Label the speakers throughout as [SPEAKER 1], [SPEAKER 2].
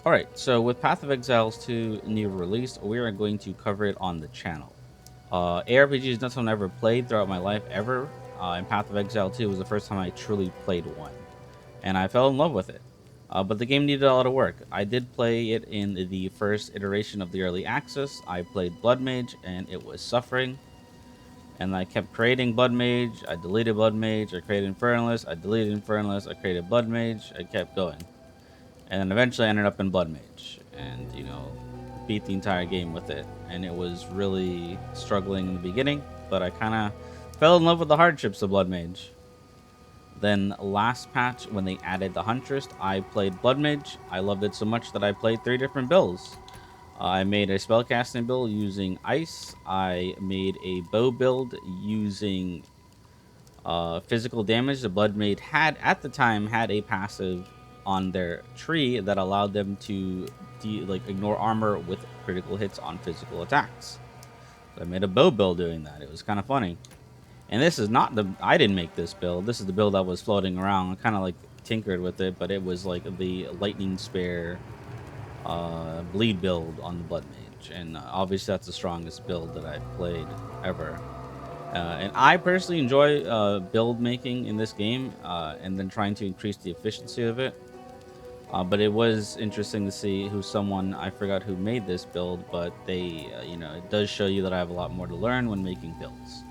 [SPEAKER 1] Alright, so with Path of Exile's 2 new release, we are going to cover it on the channel. ARPG is not something I ever played throughout my life ever, and Path of Exile 2 was the first time I truly played one, and I fell in love with it. But the game needed a lot of work. I did play it in the first iteration of the early access. I played Blood Mage, and it was suffering. And I kept creating Blood Mage. I deleted Blood Mage. I created Infernalist. I deleted Infernalist. I created Blood Mage. I kept going. And then eventually I ended up in Blood Mage. And, beat the entire game with it. And it was really struggling in the beginning. But I kind of fell in love with the hardships of Blood Mage. Then last patch, when they added the Huntress, I played Blood Mage. I loved it so much that I played 3 different builds. I made a spellcasting build using Ice. I made a bow build using physical damage. The Blood Mage had, at the time, had a passive on their tree that allowed them to ignore armor with critical hits on physical attacks. So I made a bow build doing that. It was kind of funny. And this is not I didn't make this build. This is the build that was floating around. I kind of like tinkered with it, but it was like the lightning spare bleed build on the Blood Mage, and obviously that's the strongest build that I've played ever. And I personally enjoy build making in this game, and then trying to increase the efficiency of it. But it was interesting to see I forgot who made this build, but it does show you that I have a lot more to learn when making builds.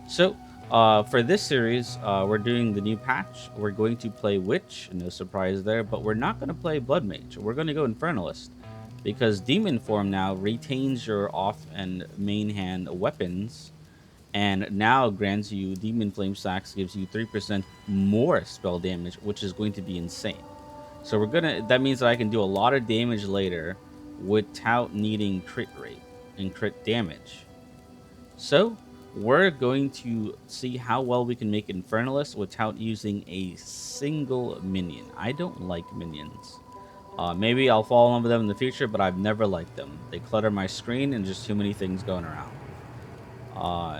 [SPEAKER 1] So, for this series, we're doing the new patch. We're going to play Witch, no surprise there, but we're not going to play Blood Mage. We're going to go Infernalist, because Demon Form now retains your off and main hand weapons, and now grants you Demon Flame Sacks, gives you 3% more spell damage, which is going to be insane. So that means that I can do a lot of damage later without needing crit rate and crit damage. So we're going to see how well we can make Infernalist without using a single minion. I don't like minions. Maybe I'll fall in love with them in the future, but I've never liked them. They clutter my screen and just too many things going around.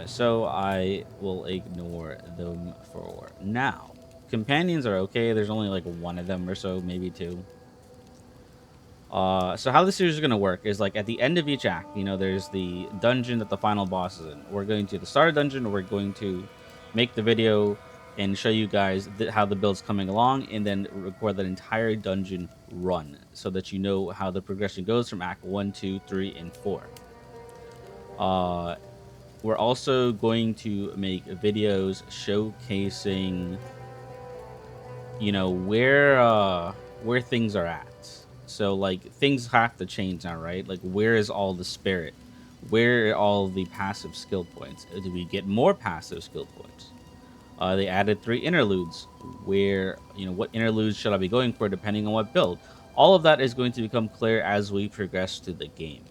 [SPEAKER 1] So I will ignore them for now. Companions are okay. There's only like one of them or so, maybe two. So how the series is going to work is like at the end of each act, there's the dungeon that the final boss is in. We're going to the start dungeon, we're going to make the video and show you guys how the build's coming along, and then record that entire dungeon run so that you know how the progression goes from act 1, 2, 3, and 4. We're also going to make videos showcasing where things are at. So like things have to change now, right? Like where is all the spirit? Where are all the passive skill points? Do we get more passive skill points? They added 3 interludes. What interludes should I be going for depending on what build? All of that is going to become clear as we progress to the game.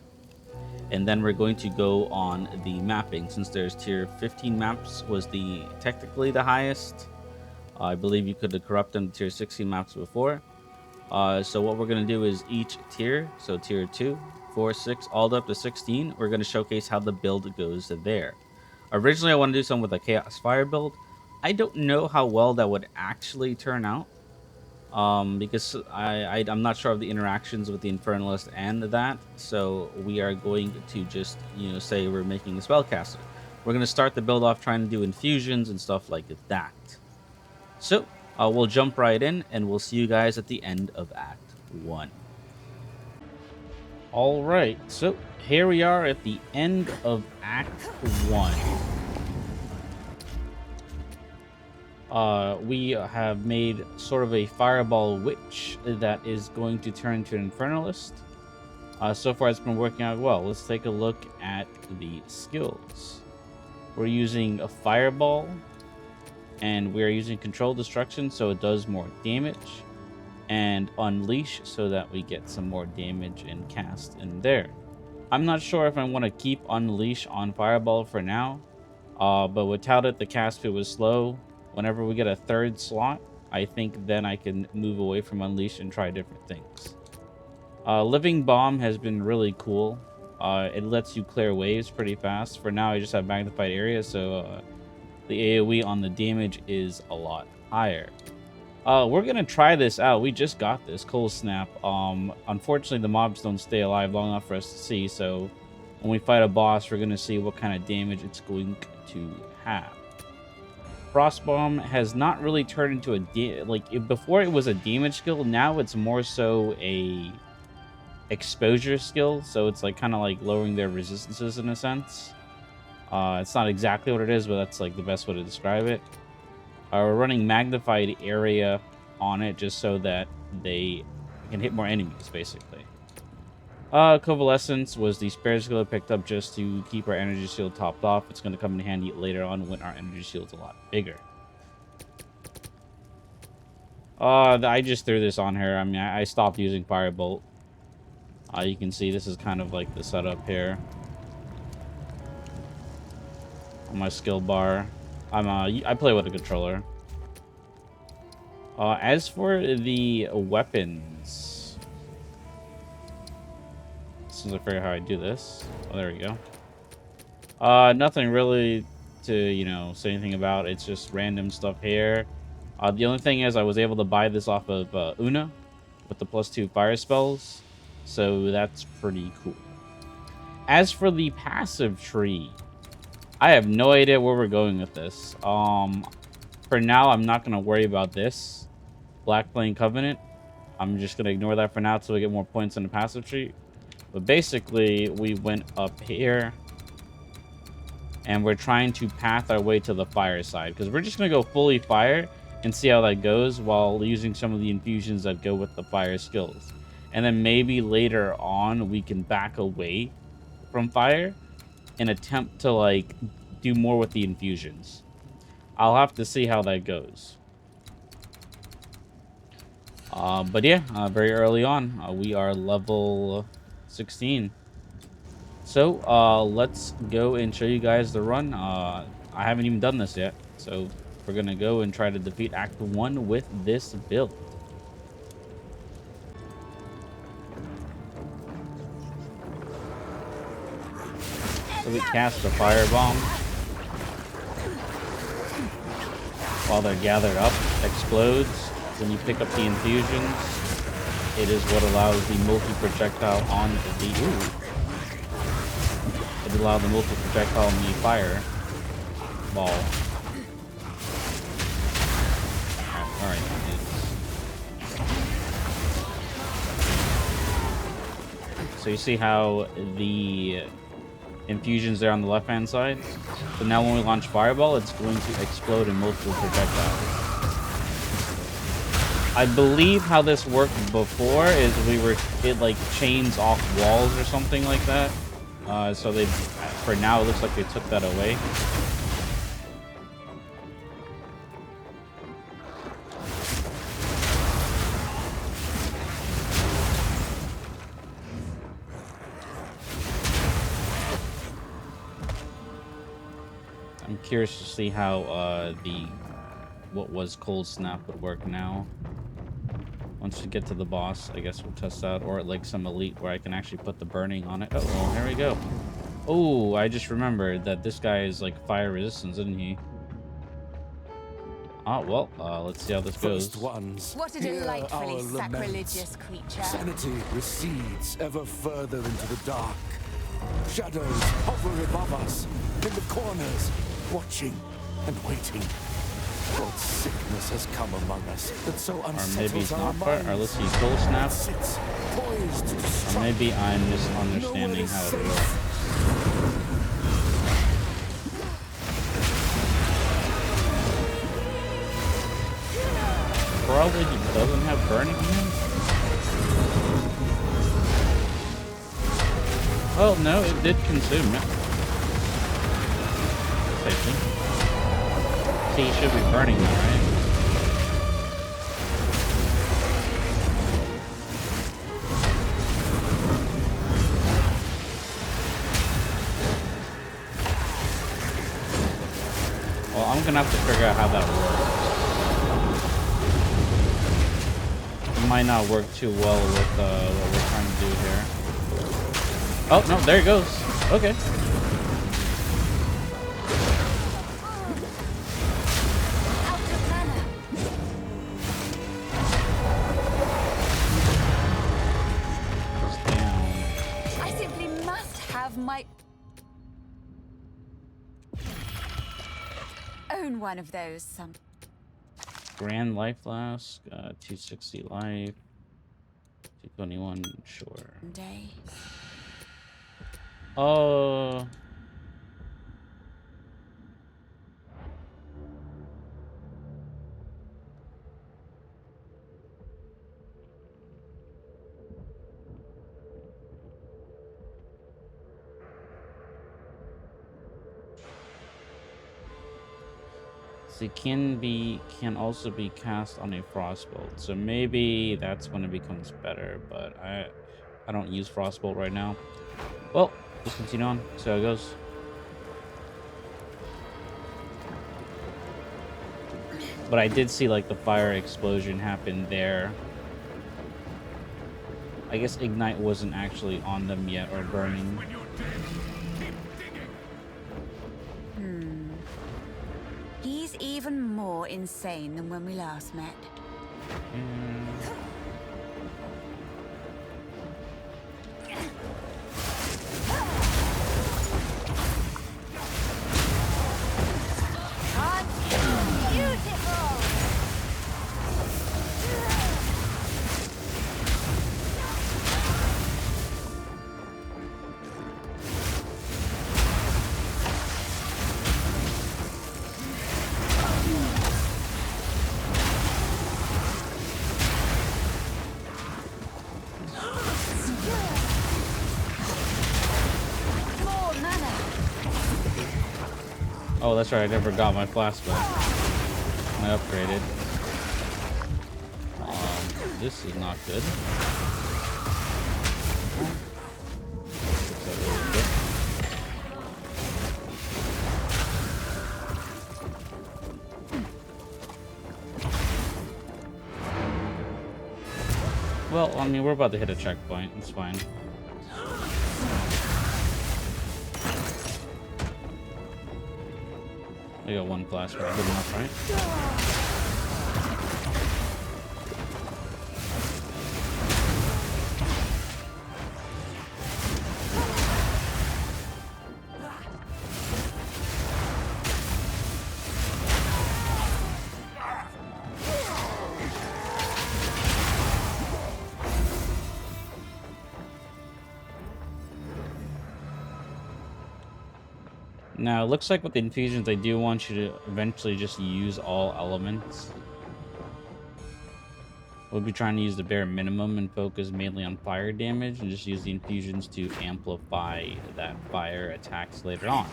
[SPEAKER 1] And then we're going to go on the mapping. Since there's tier 15 maps was technically the highest. I believe you could corrupt them to tier 16 maps before. So what we're going to do is each tier, so tier 2, 4, 6, all the way up to 16, we're going to showcase how the build goes there. Originally, I want to do something with a Chaos Fire build. I don't know how well that would actually turn out, because I'm not sure of the interactions with the Infernalist and that, so we are going to just, say we're making a Spellcaster. We're going to start the build off trying to do infusions and stuff like that. So, we'll jump right in, and we'll see you guys at the end of Act 1. All right, so here we are at the end of Act 1. We have made sort of a fireball witch that is going to turn into an infernalist. So far, it's been working out well. Let's take a look at the skills. We're using a fireball, and we're using controlled destruction, so it does more damage, and unleash, so that we get some more damage and cast in there. I'm not sure if I want to keep unleash on fireball for now, but without it, the cast speed was slow. Whenever we get a 3rd slot, I think then I can move away from unleash and try different things. Living bomb has been really cool. It lets you clear waves pretty fast. For now, I just have magnified area, so the AoE on the damage is a lot higher. We're gonna try this out. We just got this cold snap. Unfortunately, the mobs don't stay alive long enough for us to see. So when we fight a boss, we're gonna see what kind of damage it's going to have. Frostbomb has not really turned into a before it was a damage skill. Now it's more so a exposure skill. So it's like kind of like lowering their resistances in a sense. It's not exactly what it is, but that's like the best way to describe it. We're running magnified area on it just so that they can hit more enemies, basically. Coalescence was the spare skill I picked up just to keep our energy shield topped off. It's going to come in handy later on when our energy shield's a lot bigger. I just threw this on her. I mean, I stopped using Firebolt. You can see this is kind of like the setup here. On my skill bar. I play with a controller. As for the weapons, as soon as I figure out how I do this, oh, there we go. Nothing really to, you know, say anything about. It's just random stuff here. The only thing is I was able to buy this off of Una with the +2 fire spells, so that's pretty cool. As for the passive tree, I have no idea where we're going with this. For now, I'm not going to worry about this. Black Plane Covenant. I'm just going to ignore that for now until we get more points in the passive tree. But basically, we went up here. And we're trying to path our way to the fire side. Because we're just going to go fully fire and see how that goes while using some of the infusions that go with the fire skills. And then maybe later on, we can back away from fire and attempt to, like, do more with the infusions. I'll have to see how that goes. But yeah, very early on, we are level 16. So let's go and show you guys the run. I haven't even done this yet, so we're gonna go and try to defeat Act 1 with this build. So we cast a firebomb while they're gathered up, explodes. When you pick up the infusions, it is what allows the multi-projectile on the... Ooh. It allows the multi-projectile on the fire ball. Alright. So you see how the infusions there on the left-hand side? So now when we launch Fireball, it's going to explode in multiple projectiles. I believe how this worked before is it like chains off walls or something like that. So they, for now, it looks like they took that away. I'm curious to see how what was Cold Snap would work now. Once we get to the boss, I guess we'll test out, or like some elite where I can actually put the burning on it. Oh, well, there we go. Oh, I just remembered that this guy is like fire resistance, isn't he? Oh, well, let's see how this goes.
[SPEAKER 2] Ones,
[SPEAKER 3] what a delightfully sacrilegious creature.
[SPEAKER 2] Sanity recedes ever further into the dark. Shadows hover above us, in the corners, watching and waiting. What sickness has come among us that so unsettles
[SPEAKER 1] or maybe it's not
[SPEAKER 2] our
[SPEAKER 1] fire, or let's see, Cold Snap. Or maybe I'm misunderstanding how it works. Probably he doesn't have burning in him. Oh no, it did consume it. Safety. See, he should be burning now, right? Well, I'm gonna have to figure out how that works. It might not work too well with what we're trying to do here. Oh, no, there it goes. Okay.
[SPEAKER 3] have my own one of those some
[SPEAKER 1] Grand life flask, 260 life, 221, sure.
[SPEAKER 3] day.
[SPEAKER 1] Oh. So it can also be cast on a frostbolt. So maybe that's when it becomes better, but I don't use frostbolt right now. Well, let's continue on. See how it goes. But I did see like the fire explosion happen there. I guess Ignite wasn't actually on them yet or burning.
[SPEAKER 3] He's even more insane than when we last met.
[SPEAKER 1] Oh, that's right. I never got my flask back. I upgraded. This is not good. Well, I mean, we're about to hit a checkpoint. It's fine. I got one flash, but good enough, right? Now, it looks like with the infusions, I do want you to eventually just use all elements. We'll be trying to use the bare minimum and focus mainly on fire damage and just use the infusions to amplify that fire attacks later on.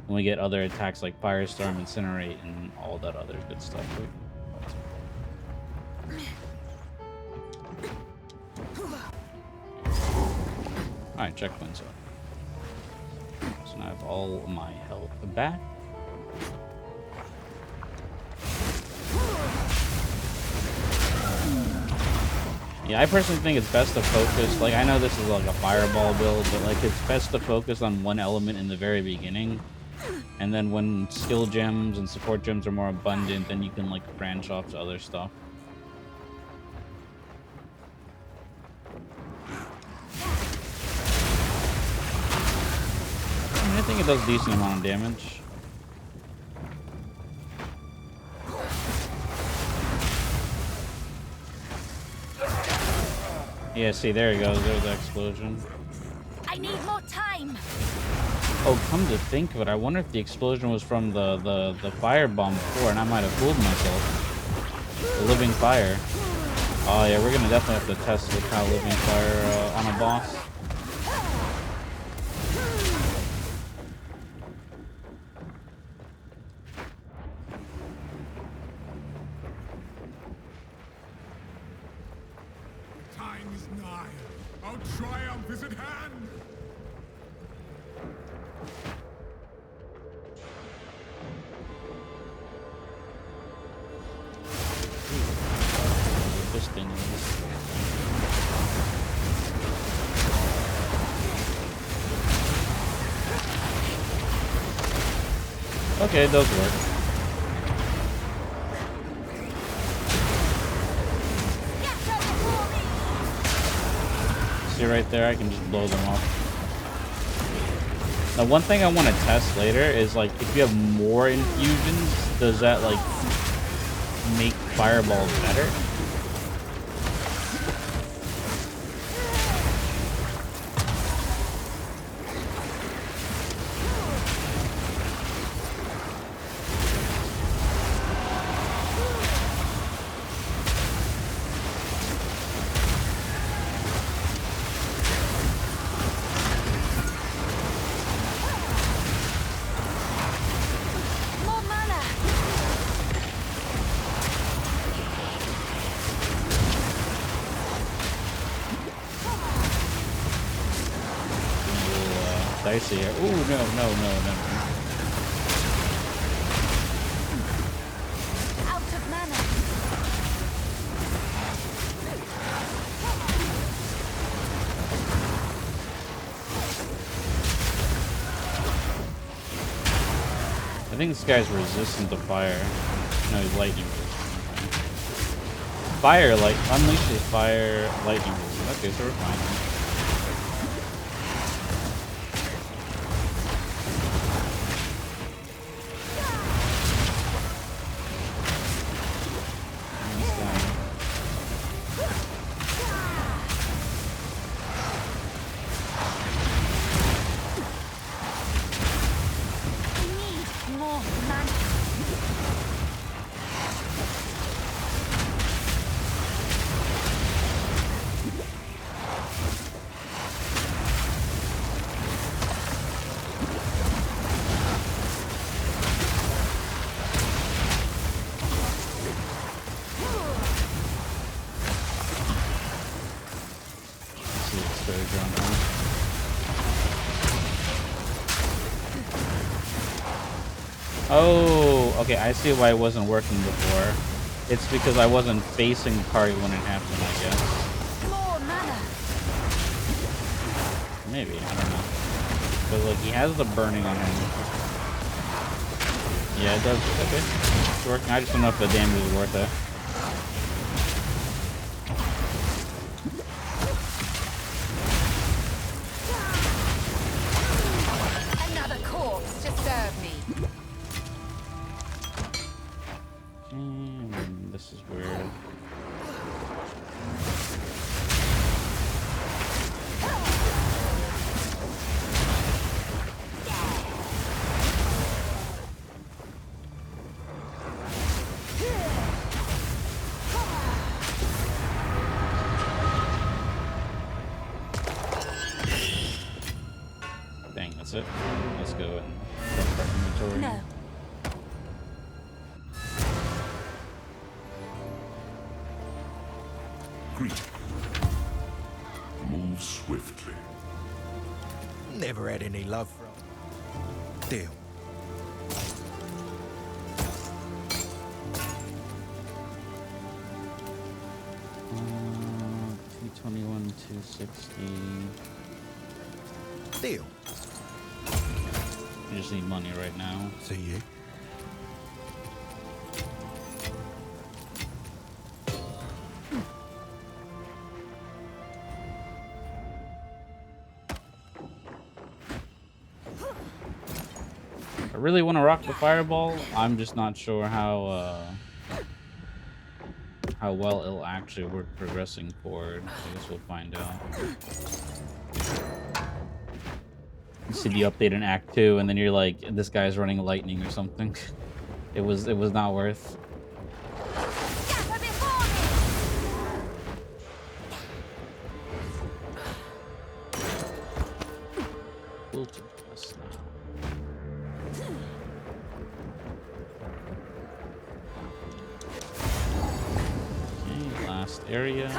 [SPEAKER 1] When we get other attacks like Firestorm, Incinerate, and all that other good stuff. Alright, checkpoints up. So now I have all my health back. Yeah, I personally think it's best to focus, like, I know this is like a fireball build, but like it's best to focus on one element in the very beginning. And then when skill gems and support gems are more abundant, then you can like branch off to other stuff. I think it does a decent amount of damage. Yeah, see, there he goes. There's the explosion.
[SPEAKER 3] I need more time.
[SPEAKER 1] Oh, come to think of it, I wonder if the explosion was from the firebomb before, and I might have fooled myself. The living fire. Oh yeah, we're gonna definitely have to test with how living fire on a boss. Okay, it does work. See right there, I can just blow them off. Now, one thing I want to test later is like if you have more infusions, does that like make fireballs better?
[SPEAKER 3] More mana.
[SPEAKER 1] Dicey here. Ooh, no.
[SPEAKER 3] Out of mana.
[SPEAKER 1] I think this guy's resistant to fire. No, he's lightning resistant. Fire, like, unleashes fire, lightning resistant. Okay, so we're fine.
[SPEAKER 3] We need more mana.
[SPEAKER 1] Let's see what's going on. Oh, okay, I see why it wasn't working before. It's because I wasn't facing the target when it happened, I guess.
[SPEAKER 3] More mana.
[SPEAKER 1] Maybe, I don't know. But like, he has the burning on him. Yeah, it does. Okay, it's working. I just don't know if the damage is worth it.
[SPEAKER 3] Another corpse to serve me.
[SPEAKER 1] This is weird. Dang, that's it. Let's go and dump our inventory.
[SPEAKER 3] No.
[SPEAKER 2] Greet. Move swiftly.
[SPEAKER 4] Never had any love from. Deal.
[SPEAKER 1] T21, 260.
[SPEAKER 4] Deal.
[SPEAKER 1] We just need money right now.
[SPEAKER 4] See you.
[SPEAKER 1] I really want to rock the fireball. I'm just not sure how well it'll actually work progressing forward. I guess we'll find out. You see the update in Act 2, and then you're like, this guy's running lightning or something. It was not worth.
[SPEAKER 3] Scatter before me.
[SPEAKER 1] Wilted us now. Okay, last area.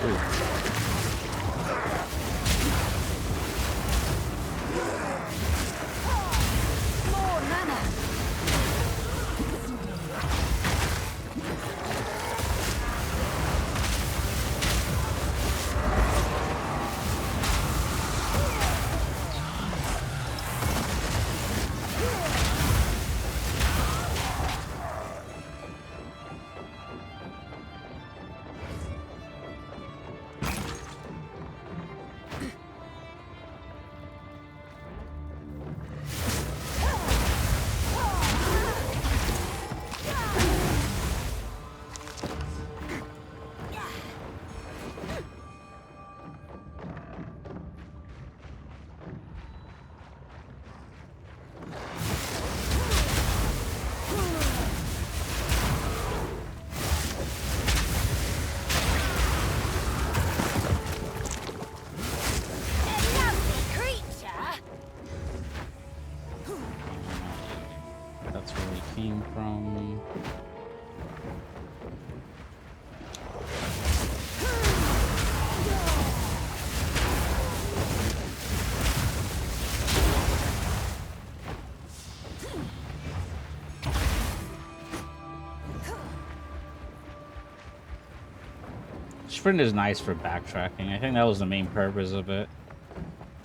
[SPEAKER 1] too.
[SPEAKER 3] More mana.
[SPEAKER 1] That's where we came from. Sprint is nice for backtracking. I think that was the main purpose of it.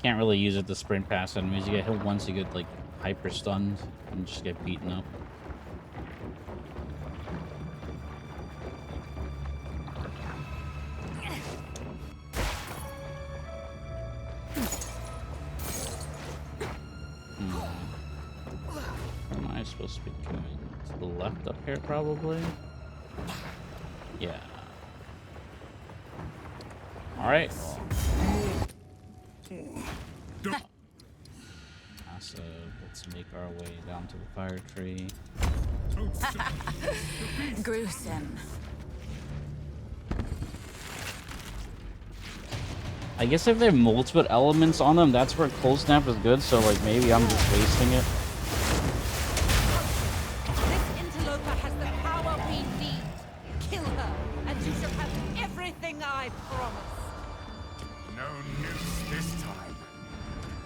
[SPEAKER 1] Can't really use it to sprint past enemies. You get hit once, you get like hyper stunned and just get beaten up. Where am I supposed to be going? To the left up here, probably? Yeah. Alright. So let's make our way down to the fire tree.
[SPEAKER 3] Gruesome.
[SPEAKER 1] I guess if they have multiple elements on them, that's where cold snap is good. So like maybe I'm just wasting it.
[SPEAKER 5] This interloper has the power we need. Kill her, and you shall have everything I promised.
[SPEAKER 2] No news this time.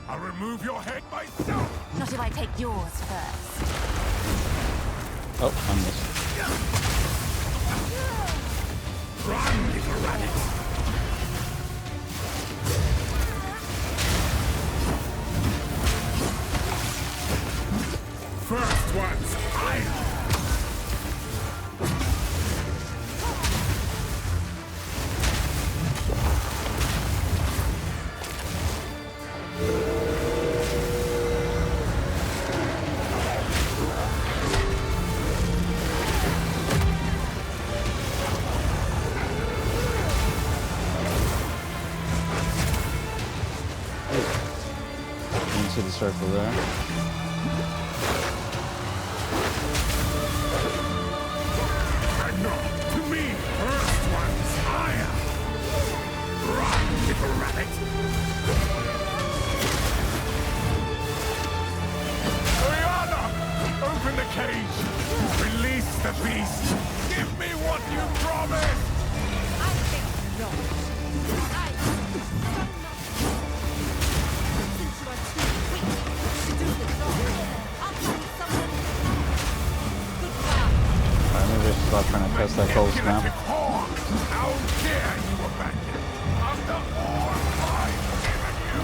[SPEAKER 2] I'll remove your head myself.
[SPEAKER 3] Not if I take yours first.
[SPEAKER 1] Oh, I missed.
[SPEAKER 2] Run, little rabbit. First one's iron.
[SPEAKER 1] You can see the circle there.
[SPEAKER 2] To me, first one's higher. Run, little rabbit. Rihanna, open the cage. Release the beast. Give me what you promised.
[SPEAKER 5] I think not. Since you are too weak to do the job, I'll find someone. Goodbye.
[SPEAKER 1] Alright, maybe I should stop trying to test that cold snap.
[SPEAKER 2] How dare you abandon after all I've given you?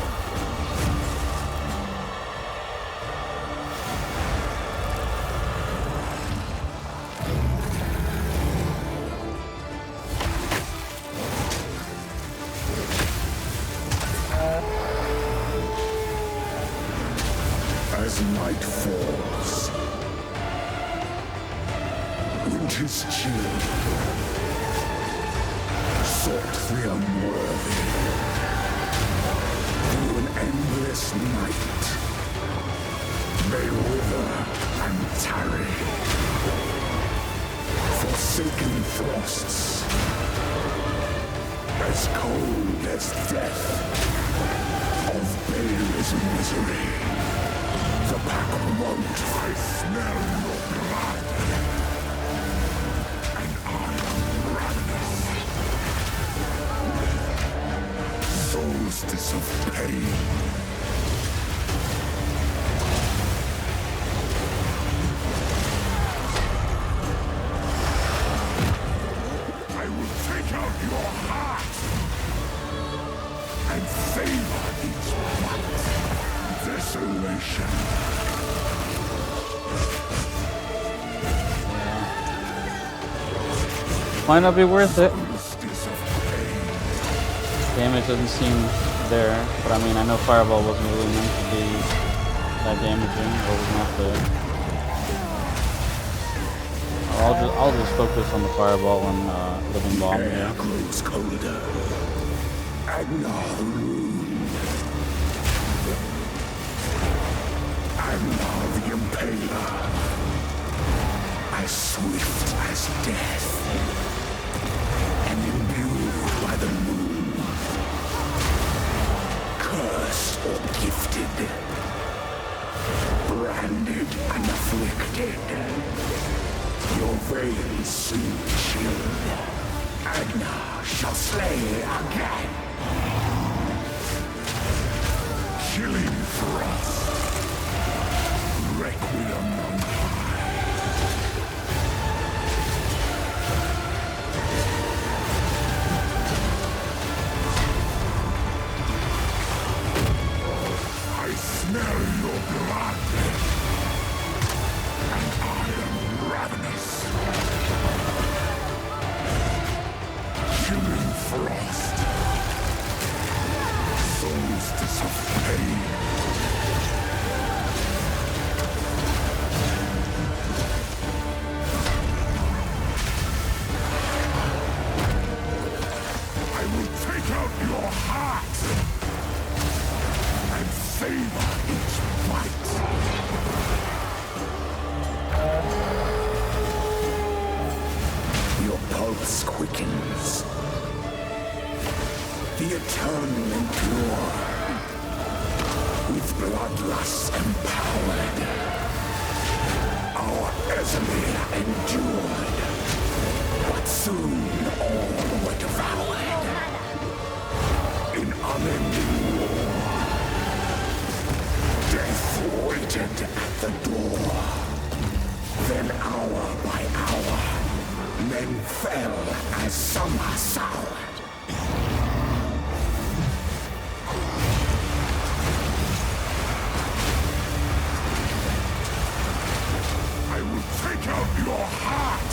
[SPEAKER 2] As night falls, winter's chill sought the unworthy through an endless night. They wither and tarry, forsaken frosts, as cold as death, of Bale's misery. The pack won't. I smell your blood, and I am ravenous. solstice of pain. I will take out your heart and savor each bite. Desolation.
[SPEAKER 1] Might not be worth it.
[SPEAKER 2] Solstice of pain.
[SPEAKER 1] Damage doesn't seem there, but I mean, I know Fireball wasn't really meant to be that damaging, or was not there. I'll just focus on the Fireball and Living Bomb
[SPEAKER 2] Air
[SPEAKER 1] here.
[SPEAKER 2] grows colder. Agnar the Rune. Agnar the Impaler. As swift as death. And imbued by the moon. Cursed or gifted. Branded and afflicted. Your veins soon chilled. Agnar shall slay again. Chilling frost. Requiem on high. I smell your blood. And I am ravenous. Chilling frost. Solstice of pain. I will take out your heart and savor each bite. Your pulse quickens. The eternal endure. With bloodlust empowered. Our Exile endured. But soon all were devoured. In unending war. Death waited at the door. Then hour by hour, men fell as summer soured. I will take out your heart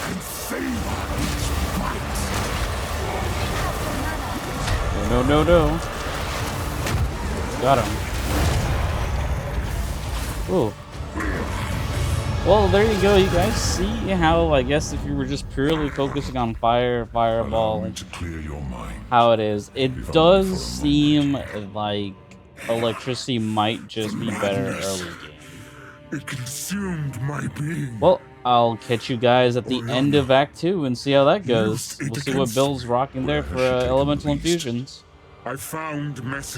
[SPEAKER 2] and savor each bite.
[SPEAKER 1] No, no, no. Got him. Ooh. Well, there you go. You guys see how, I guess, if you were just purely focusing on Fireball,
[SPEAKER 2] To clear your mind.
[SPEAKER 1] how it is. It does seem like electricity might just be better early game.
[SPEAKER 2] It consumed my being.
[SPEAKER 1] Well, I'll catch you guys at the end of Act 2 and see how that goes. We'll see what Bill's rocking there for Elemental Infusions.
[SPEAKER 2] I found messages.